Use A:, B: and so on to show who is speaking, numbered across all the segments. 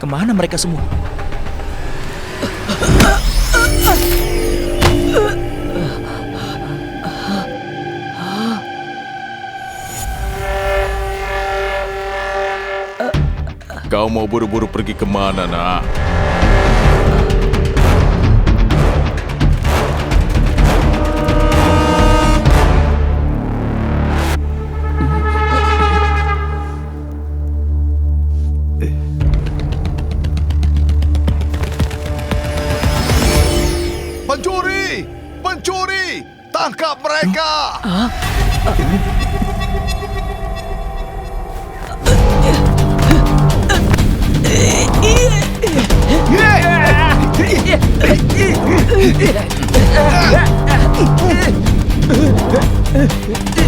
A: Kemana mereka semua?
B: Kau mau buru-buru pergi kemana, nak?
C: Pencuri! Pencuri! Tangkap mereka!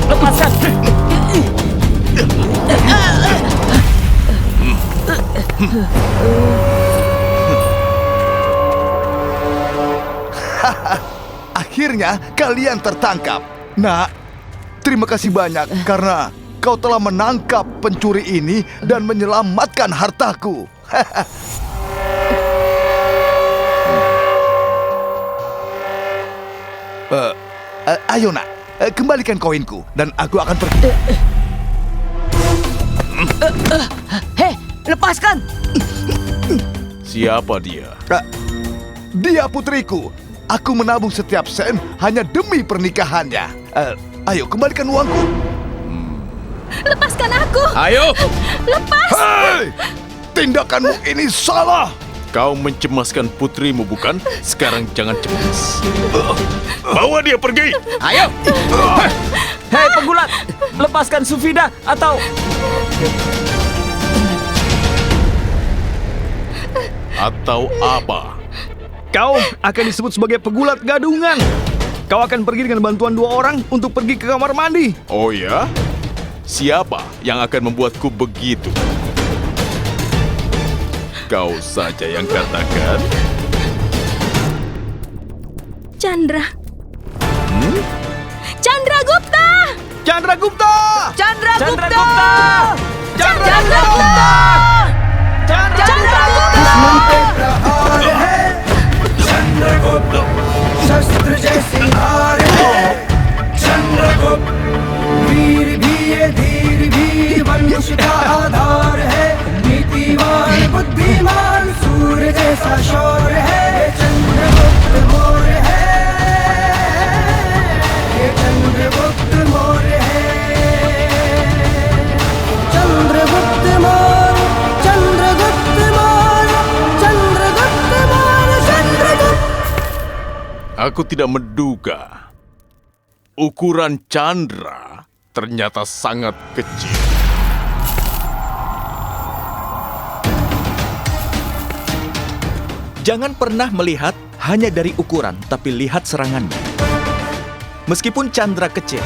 A: Lepaskan!
C: Akhirnya kalian tertangkap. Nak, terima kasih banyak karena kau telah menangkap pencuri ini dan menyelamatkan hartaku. Ayo nak, kembalikan koinku dan aku akan pergi.
D: Hei, lepaskan!
B: Siapa dia?
C: Dia putriku. Aku menabung setiap sen hanya demi pernikahannya. Ayo kembalikan uangku.
D: Lepaskan aku!
B: Ayo!
D: Lepas!
C: Hei! Tindakanmu ini salah.
B: Kau mencemaskan putrimu, bukan? Sekarang jangan cemas. Bawa dia pergi!
A: Ayo! Hei penggulat! Lepaskan Sufida atau...
B: Atau apa?
E: Kau akan disebut sebagai pegulat gadungan. Kau akan pergi dengan bantuan 2 orang untuk pergi ke kamar mandi.
B: Oh ya? Siapa yang akan membuatku begitu? Kau saja yang katakan.
D: Chandra. Chandra Gupta!
E: Chandra Gupta!
D: Chandra
A: Chandra
D: Gupta!
A: Gupta!
D: Chandra Gupta! Chandra Gupta!
F: Chandragupta शस्त्र जैसी हार है चंद्रगुप्त वीर भी ये धीर भी वंश का आधार है नीतिवान बुद्धिमान सूर्य जैसा शौर्य है ये चंद्रगुप्त मौर्य है ये चंद्रगुप्त मौर्य है चंद्रगुप्त मौर्य चंद्रगुप्त मौर्य चंद्रगुप्त मौर्य Chandragupta.
B: Aku tidak menduga ukuran Chandra ternyata sangat kecil.
A: Jangan pernah melihat hanya dari ukuran, tapi lihat serangannya. Meskipun Chandra kecil,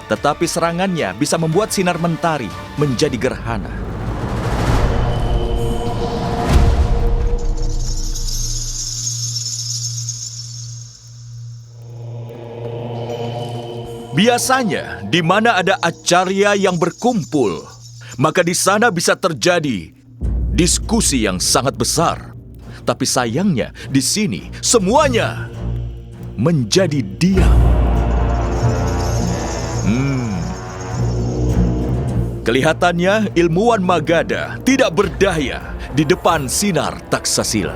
A: tetapi serangannya bisa membuat sinar mentari menjadi gerhana. Biasanya, di mana ada acarya yang berkumpul, maka di sana bisa terjadi diskusi yang sangat besar. Tapi sayangnya, di sini semuanya menjadi diam. Kelihatannya ilmuwan Magadha tidak berdaya di depan sinar Taksasila.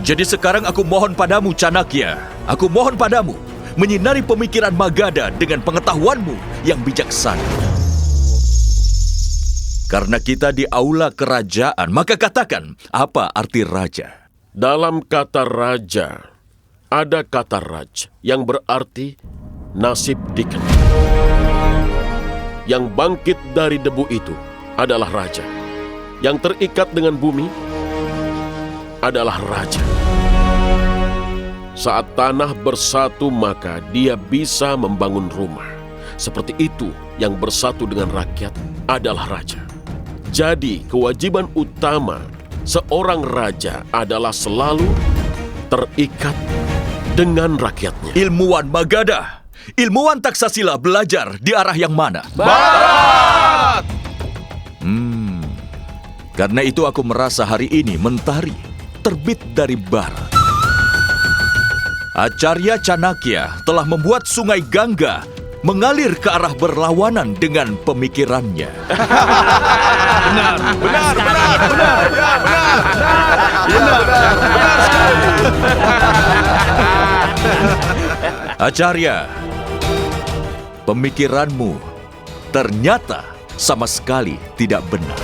A: Jadi sekarang aku mohon padamu, Chanakya. Aku mohon padamu, menyinari pemikiran Magadha dengan pengetahuanmu yang bijaksana. Karena kita di aula kerajaan, maka katakan, apa arti raja?
G: Dalam kata raja, ada kata raj yang berarti nasib diken. Yang bangkit dari debu itu adalah raja. Yang terikat dengan bumi adalah raja. Saat tanah bersatu, maka dia bisa membangun rumah. Seperti itu, yang bersatu dengan rakyat adalah raja. Jadi, kewajiban utama seorang raja adalah selalu terikat dengan rakyatnya.
A: Ilmuwan Magadha, ilmuwan Taksasila belajar di arah yang mana?
B: Barat!
A: Karena itu aku merasa hari ini mentari terbit dari barat. Acarya Chanakya telah membuat sungai Gangga mengalir ke arah berlawanan dengan pemikirannya. Acarya, pemikiranmu ternyata sama sekali tidak benar.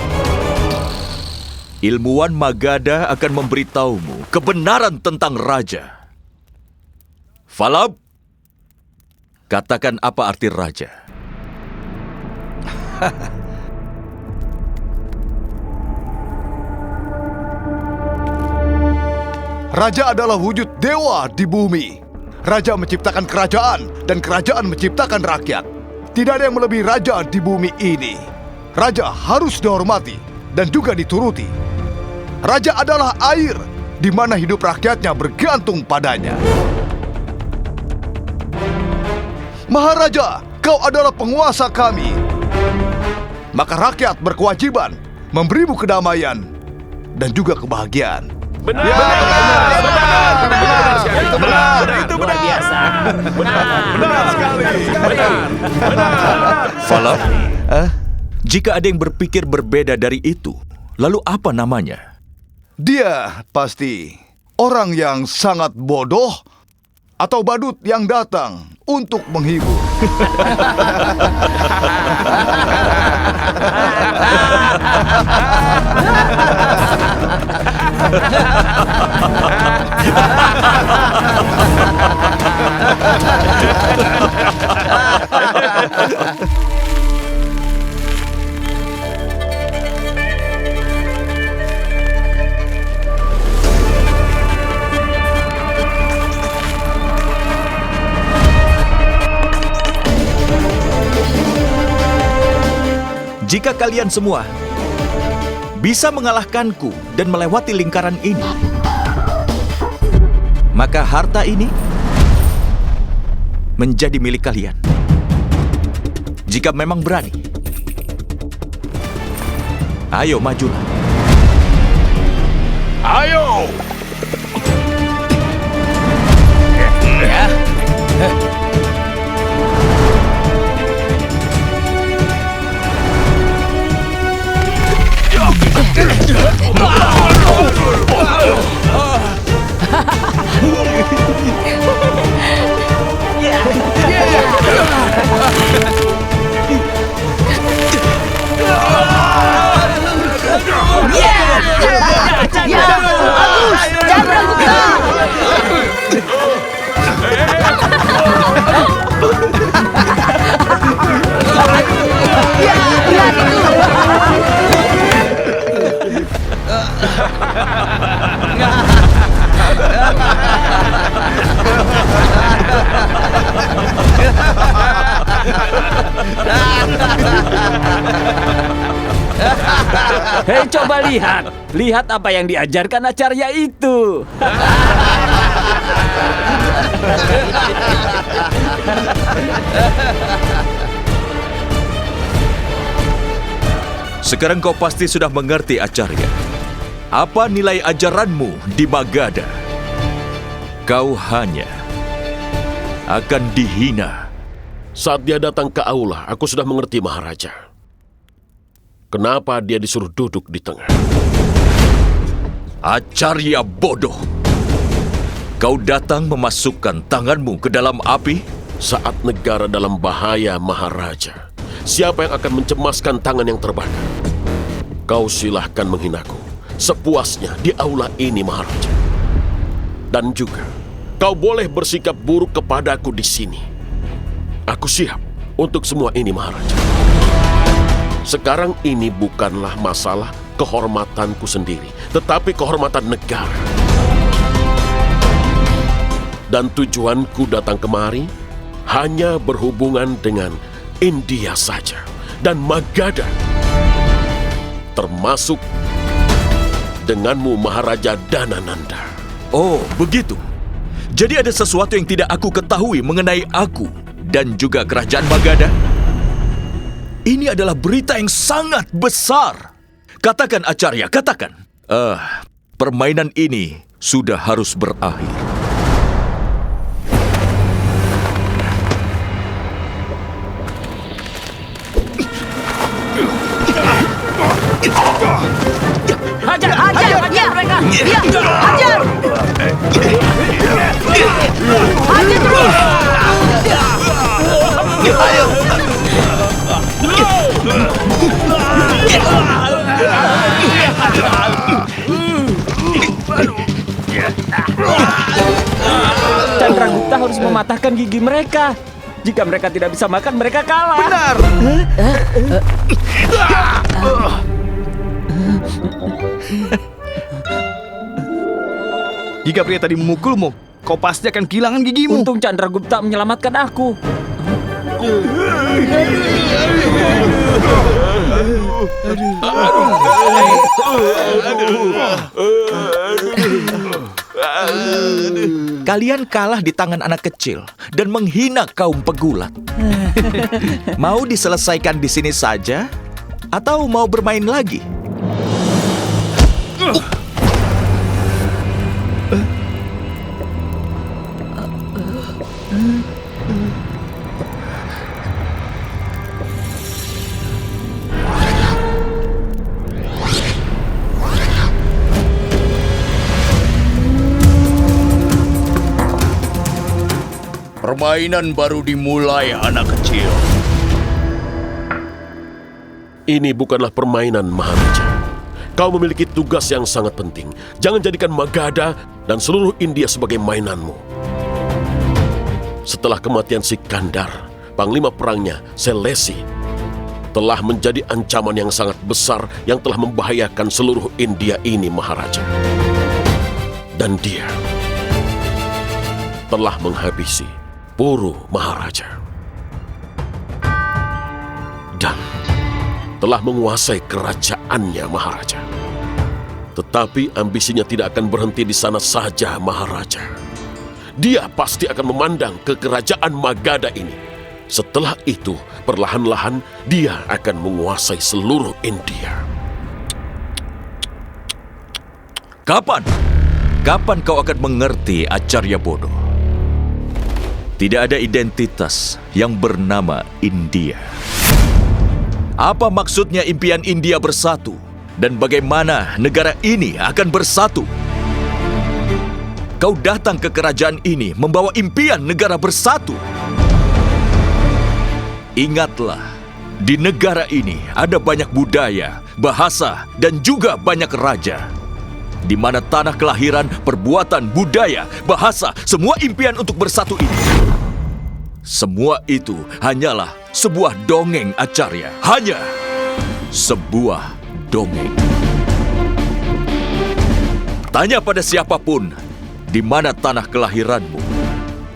A: Ilmuwan Magadha akan memberitahumu kebenaran tentang raja. Falab, katakan apa arti raja?
C: Raja adalah wujud dewa di bumi. Raja menciptakan kerajaan dan kerajaan menciptakan rakyat. Tidak ada yang melebihi raja di bumi ini. Raja harus dihormati dan juga dituruti. Raja adalah air di mana hidup rakyatnya bergantung padanya. Maharaja, kau adalah penguasa kami. Maka rakyat berkewajiban memberimu kedamaian dan juga kebahagiaan.
G: Benar.
C: Itu benar biasa. Benar sekali.
A: Falab, jika ada yang berpikir berbeda dari itu, lalu apa namanya?
C: Dia pasti orang yang sangat bodoh atau badut yang datang untuk menghibur.
A: Jika kalian semua bisa mengalahkanku dan melewati lingkaran ini, maka harta ini menjadi milik kalian. Jika memang berani, ayo majulah.
G: Ayo!
H: Hei, coba lihat. Lihat apa yang diajarkan Acarya itu.
A: Sekarang kau pasti sudah mengerti, Acarya. Apa nilai ajaranmu di Magadha? Kau hanya akan dihina.
G: Saat dia datang ke aula, aku sudah mengerti, Maharaja. Kenapa dia disuruh duduk di tengah?
A: Acarya bodoh. Kau datang memasukkan tanganmu ke dalam api?
G: Saat negara dalam bahaya, Maharaja, siapa yang akan mencemaskan tangan yang terbakar? Kau silahkan menghinaku sepuasnya di aula ini, Maharaja. Dan juga, kau boleh bersikap buruk kepadaku di sini. Aku siap untuk semua ini, Maharaja. Sekarang ini bukanlah masalah kehormatanku sendiri, tetapi kehormatan negara. Dan tujuanku datang kemari hanya berhubungan dengan India saja dan Magadha. Termasuk denganmu, Maharaja Dhanananda.
A: Oh, begitu. Jadi ada sesuatu yang tidak aku ketahui mengenai aku dan juga kerajaan Magadha? Ini adalah berita yang sangat besar. Katakan Acarya, katakan. Permainan ini sudah harus berakhir.
D: Hajar mereka. Ya, hajar. Hajar terus.
H: Chandragupta harus mematahkan gigi mereka. Jika mereka tidak bisa makan, mereka kalah.
E: Benar. Jika pria tadi memukulmu, kau pasti akan kehilangan gigimu.
H: Untung Chandragupta menyelamatkan aku.
A: Kalian kalah di tangan anak kecil dan menghina kaum pegulat. Mau diselesaikan di sini saja atau mau bermain lagi? Permainan baru dimulai, anak kecil.
G: Ini bukanlah permainan, Maharaja. Kau memiliki tugas yang sangat penting. Jangan jadikan Magadha dan seluruh India sebagai mainanmu. Setelah kematian Sikandar, panglima perangnya, Selesi, telah menjadi ancaman yang sangat besar yang telah membahayakan seluruh India ini, Maharaja. Dan dia telah menghabisi Puru, Maharaja. Dan telah menguasai kerajaannya, Maharaja. Tetapi ambisinya tidak akan berhenti di sana saja, Maharaja. Dia pasti akan memandang ke kerajaan Magadha ini. Setelah itu, perlahan-lahan dia akan menguasai seluruh India.
A: Kapan? Kapan kau akan mengerti, Acarya bodoh? Tidak ada identitas yang bernama India. Apa maksudnya impian India bersatu? Dan bagaimana negara ini akan bersatu? Kau datang ke kerajaan ini membawa impian negara bersatu. Ingatlah, di negara ini ada banyak budaya, bahasa, dan juga banyak raja. Di mana tanah kelahiran, perbuatan, budaya, bahasa, semua impian untuk bersatu ini. Semua itu hanyalah sebuah dongeng, Acarya. Hanya sebuah dongeng. Tanya pada siapapun, di mana tanah kelahiranmu,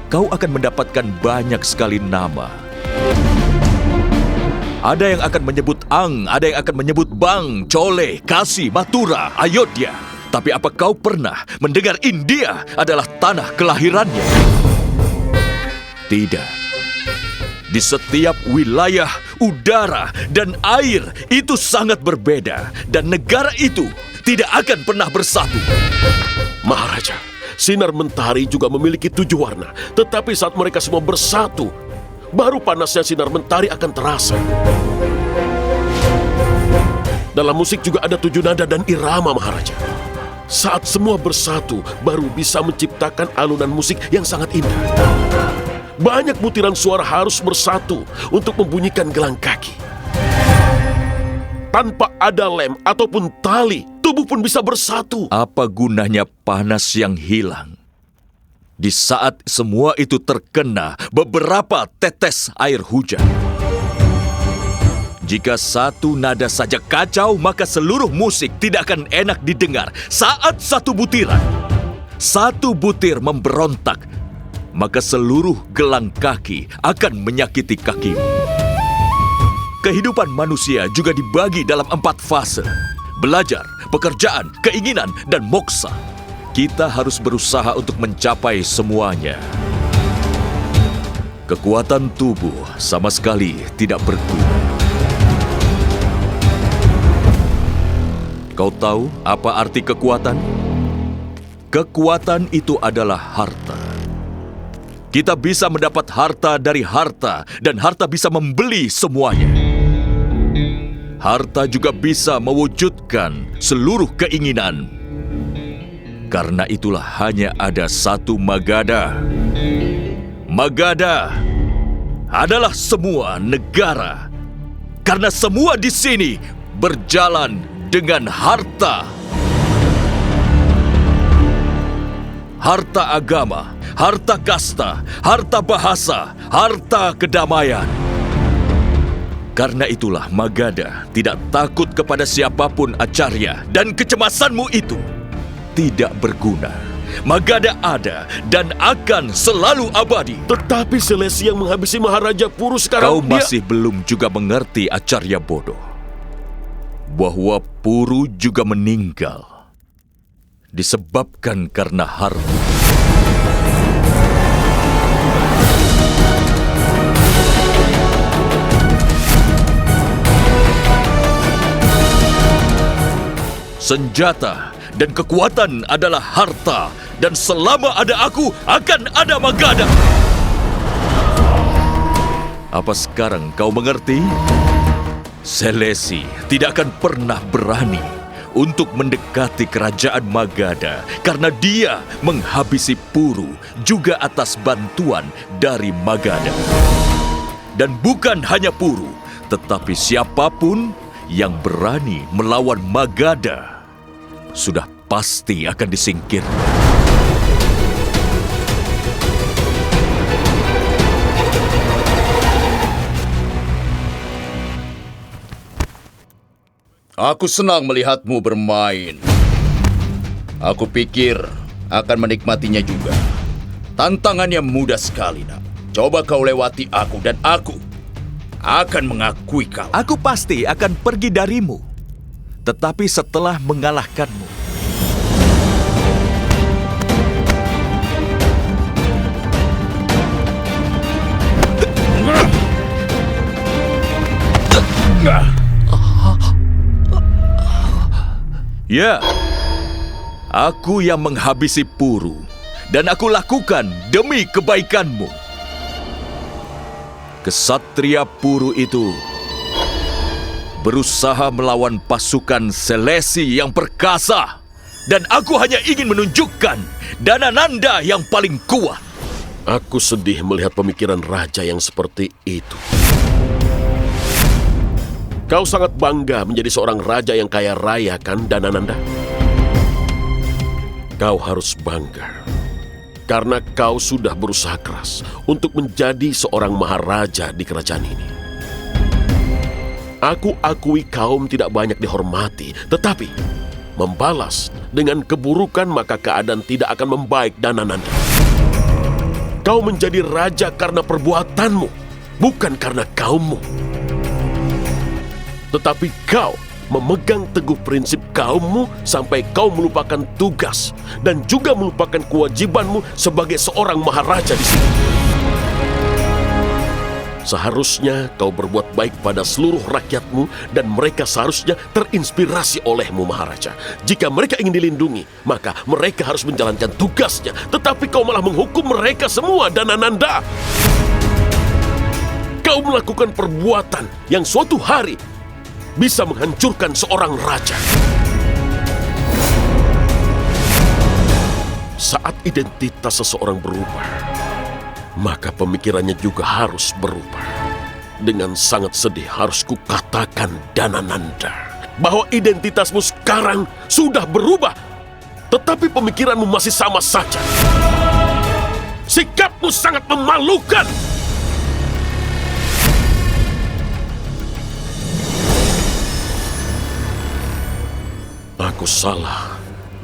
A: kau akan mendapatkan banyak sekali nama. Ada yang akan menyebut Ang, ada yang akan menyebut Bang, Chole, Kasi, Mathura, Ayodhya. Tapi apa kau pernah mendengar India adalah tanah kelahirannya? Tidak. Di setiap wilayah, udara, dan air itu sangat berbeda. Dan negara itu tidak akan pernah bersatu.
G: Maharaja, sinar mentari juga memiliki 7 warna. Tetapi saat mereka semua bersatu, baru panasnya sinar mentari akan terasa. Dalam musik juga ada 7 nada dan irama, Maharaja. Saat semua bersatu, baru bisa menciptakan alunan musik yang sangat indah. Banyak butiran suara harus bersatu untuk membunyikan gelang kaki. Tanpa ada lem ataupun tali, tubuh pun bisa bersatu.
A: Apa gunanya panas yang hilang? Di saat semua itu terkena beberapa tetes air hujan. Jika satu nada saja kacau, maka seluruh musik tidak akan enak didengar. Saat satu butir memberontak, maka seluruh gelang kaki akan menyakiti kakimu. Kehidupan manusia juga dibagi dalam 4 fase: belajar, pekerjaan, keinginan, dan moksa. Kita harus berusaha untuk mencapai semuanya. Kekuatan tubuh sama sekali tidak berguna. Kau tahu apa arti kekuatan? Kekuatan itu adalah harta. Kita bisa mendapat harta dari harta, dan harta bisa membeli semuanya. Harta juga bisa mewujudkan seluruh keinginan. Karena itulah hanya ada satu Magadha. Magadha adalah semua negara. Karena semua di sini berjalan dengan harta. Harta agama, harta kasta, harta bahasa, harta kedamaian. Karena itulah Magadha tidak takut kepada siapapun Acarya, dan kecemasanmu itu tidak berguna. Magadha ada dan akan selalu abadi.
G: Tetapi Selesi yang menghabisi Maharaja Puru sekarang
A: Kau masih belum juga mengerti, Acarya bodoh, bahwa Puru juga meninggal disebabkan karena harta. Senjata dan kekuatan adalah harta, dan selama ada aku, akan ada Magadha. Apa sekarang kau mengerti? Selesi tidak akan pernah berani untuk mendekati kerajaan Magadha karena dia menghabisi Puru juga atas bantuan dari Magadha. Dan bukan hanya Puru, tetapi siapapun yang berani melawan Magadha sudah pasti akan disingkirkan.
I: Aku senang melihatmu bermain. Aku pikir akan menikmatinya juga. Tantangannya mudah sekali, nak. Coba kau lewati aku, dan aku akan mengakui kau.
A: Aku pasti akan pergi darimu, tetapi setelah mengalahkanmu. Ya, aku yang menghabisi Puru, dan aku lakukan demi kebaikanmu. Kesatria Puru itu berusaha melawan pasukan Selesi yang perkasa, dan aku hanya ingin menunjukkan Danananda yang paling kuat.
G: Aku sedih melihat pemikiran raja yang seperti itu. Kau sangat bangga menjadi seorang raja yang kaya raya, kan, Danananda? Kau harus bangga, karena kau sudah berusaha keras untuk menjadi seorang maharaja di kerajaan ini. Aku akui kaum tidak banyak dihormati, tetapi membalas dengan keburukan maka keadaan tidak akan membaik, Danananda. Kau menjadi raja karena perbuatanmu, bukan karena kaummu. Tetapi kau memegang teguh prinsip kaummu sampai kau melupakan tugas dan juga melupakan kewajibanmu sebagai seorang maharaja di sini. Seharusnya kau berbuat baik pada seluruh rakyatmu, dan mereka seharusnya terinspirasi olehmu, Maharaja. Jika mereka ingin dilindungi, maka mereka harus menjalankan tugasnya. Tetapi kau malah menghukum mereka semua, Danananda. Kau melakukan perbuatan yang suatu hari bisa menghancurkan seorang raja. Saat identitas seseorang berubah, maka pemikirannya juga harus berubah. Dengan sangat sedih harus kukatakan, Danananda, bahwa identitasmu sekarang sudah berubah, tetapi pemikiranmu masih sama saja. Sikapmu sangat memalukan. Aku salah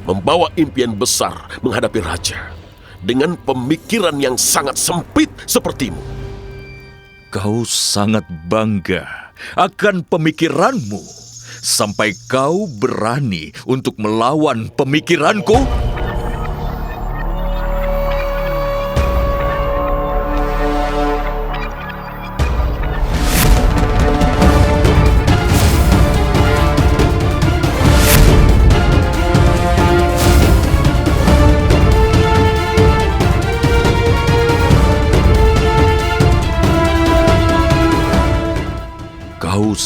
G: membawa impian besar menghadapi raja dengan pemikiran yang sangat sempit sepertimu.
A: Kau sangat bangga akan pemikiranmu sampai kau berani untuk melawan pemikiranku?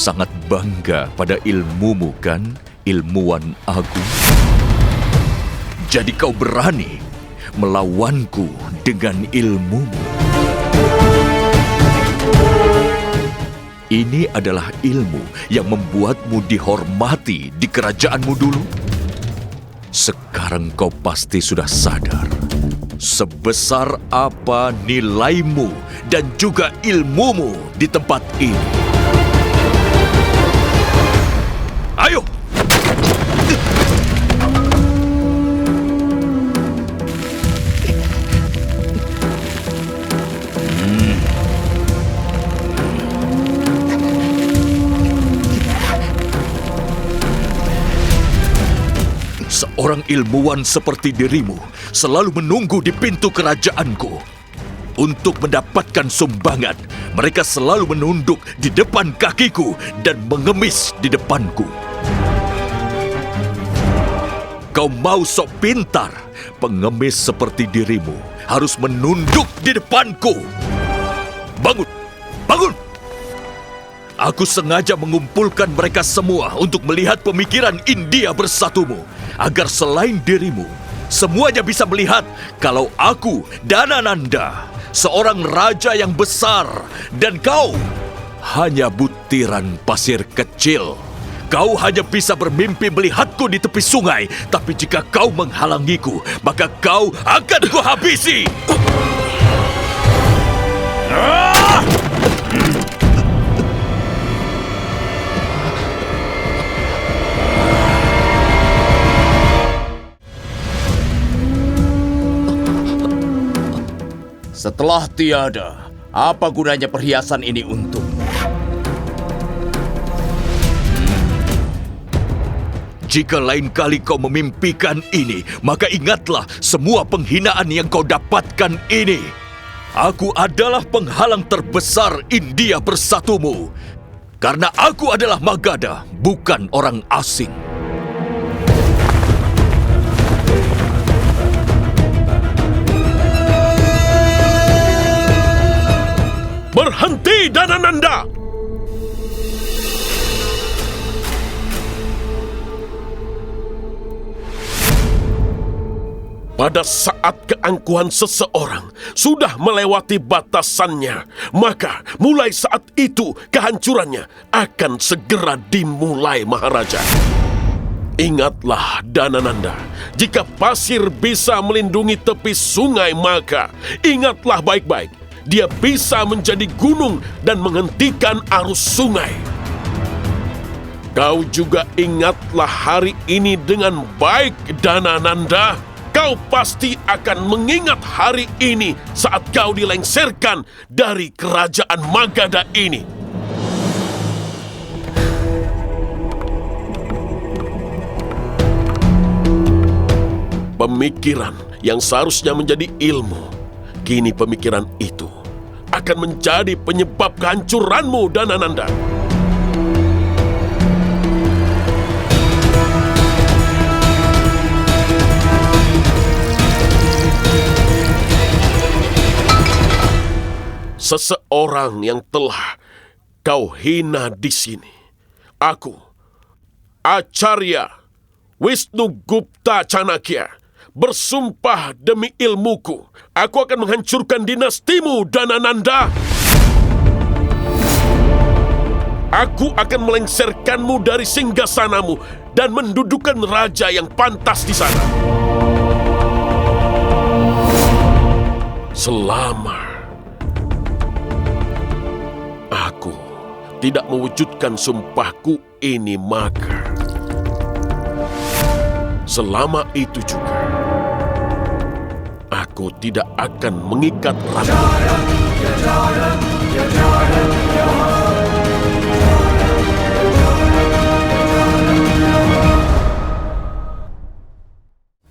A: sangat bangga pada ilmumu kan, ilmuwan agung? Jadi kau berani melawanku dengan ilmumu. Ini adalah ilmu yang membuatmu dihormati di kerajaanmu dulu. Sekarang kau pasti sudah sadar sebesar apa nilaimu dan juga ilmumu di tempat ini. Ayo! Seorang ilmuwan seperti dirimu selalu menunggu di pintu kerajaanku. Untuk mendapatkan sumbangan, mereka selalu menunduk di depan kakiku dan mengemis di depanku. Kau mau sok pintar, pengemis seperti dirimu harus menunduk di depanku. Bangun! Bangun! Aku sengaja mengumpulkan mereka semua untuk melihat pemikiran India Bersatumu, agar selain dirimu, semuanya bisa melihat kalau aku, Danananda, seorang raja yang besar, dan kau hanya butiran pasir kecil. Kau hanya bisa bermimpi melihatku di tepi sungai, tapi jika kau menghalangiku, maka kau akan kuhabisi.
I: Setelah tiada, apa gunanya perhiasan ini untukmu?
A: Jika lain kali kau memimpikan ini, maka ingatlah semua penghinaan yang kau dapatkan ini. Aku adalah penghalang terbesar India Bersatumu. Karena aku adalah Magadha, bukan orang asing.
G: Berhenti, Danananda! Pada saat keangkuhan seseorang sudah melewati batasannya, maka mulai saat itu kehancurannya akan segera dimulai, Maharaja. Ingatlah, Danananda, jika pasir bisa melindungi tepi sungai, maka ingatlah baik-baik, dia bisa menjadi gunung dan menghentikan arus sungai. Kau juga ingatlah hari ini dengan baik, Danananda. Kau pasti akan mengingat hari ini saat kau dilengsarkan dari kerajaan Magadha ini. Pemikiran yang seharusnya menjadi ilmu, kini pemikiran itu akan menjadi penyebab kehancuranmu, Danananda. Seseorang yang telah kau hina di sini, aku, Acarya Wisnugupta Chanakya, bersumpah demi ilmuku, aku akan menghancurkan dinastimu, Danananda. Aku akan melengsarkanmu dari singgasanamu dan mendudukan raja yang pantas di sana. Selama aku tidak mewujudkan sumpahku ini, maka selama itu juga aku tidak akan mengikat rambut.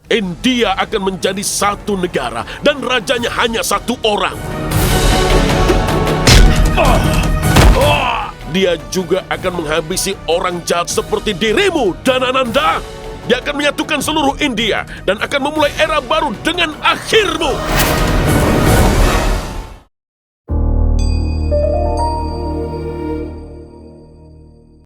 G: India akan menjadi satu negara dan rajanya hanya satu orang. Dia juga akan menghabisi orang jahat seperti dirimu, Danananda. Dia akan menyatukan seluruh India dan akan memulai era baru dengan akhirmu.